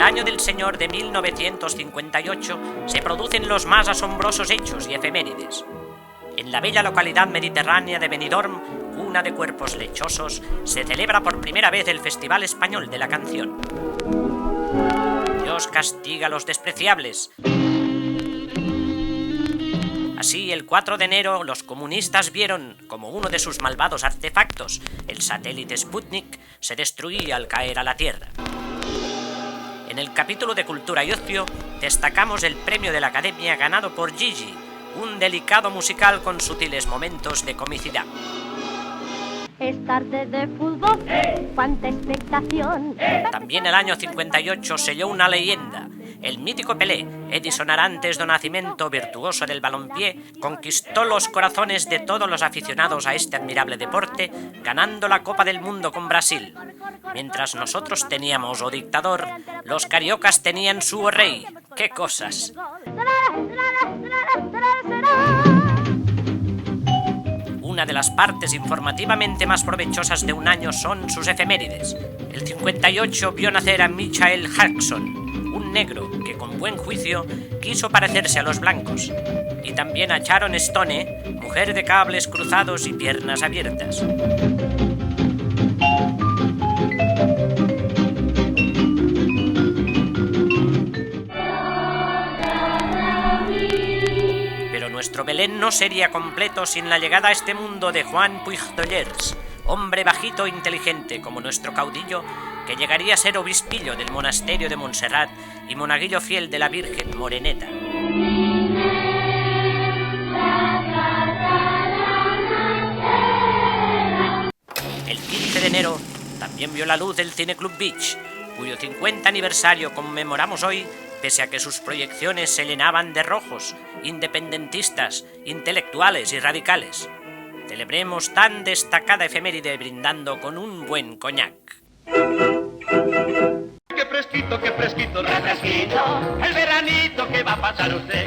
año del Señor de 1958 se producen los más asombrosos hechos y efemérides. En la bella localidad mediterránea de Benidorm, cuna de cuerpos lechosos, se celebra por primera vez el Festival Español de la Canción. Dios castiga a los despreciables. Así, el 4 de enero, los comunistas vieron como uno de sus malvados artefactos, el satélite Sputnik, se destruía al caer a la Tierra. En el capítulo de Cultura y Ocio, destacamos el premio de la Academia ganado por Gigi, un delicado musical con sutiles momentos de comicidad. Es tarde de fútbol, cuánta expectación. También el año 58 selló una leyenda. El mítico Pelé, Edison Arantes do Nascimento, virtuoso del balompié, conquistó los corazones de todos los aficionados a este admirable deporte, ganando la Copa del Mundo con Brasil. Mientras nosotros teníamos o dictador, los cariocas tenían su o rey. ¡Qué cosas! Una de las partes informativamente más provechosas de un año son sus efemérides. El 58 vio nacer a Michael Jackson, un negro que con buen juicio quiso parecerse a los blancos, y también a Sharon Stone, mujer de cables cruzados y piernas abiertas. Pero nuestro Belén no sería completo sin la llegada a este mundo de Juan Puigdollers, hombre bajito e inteligente como nuestro caudillo, que llegaría a ser obispillo del monasterio de Montserrat y monaguillo fiel de la Virgen Moreneta. El 15 de enero también vio la luz el Cineclub Beach, cuyo 50 aniversario conmemoramos hoy, pese a que sus proyecciones se llenaban de rojos, independentistas, intelectuales y radicales. Celebremos tan destacada efeméride brindando con un buen coñac. Qué fresquito, qué fresquito, qué fresquito, el veranito que va a pasar usted.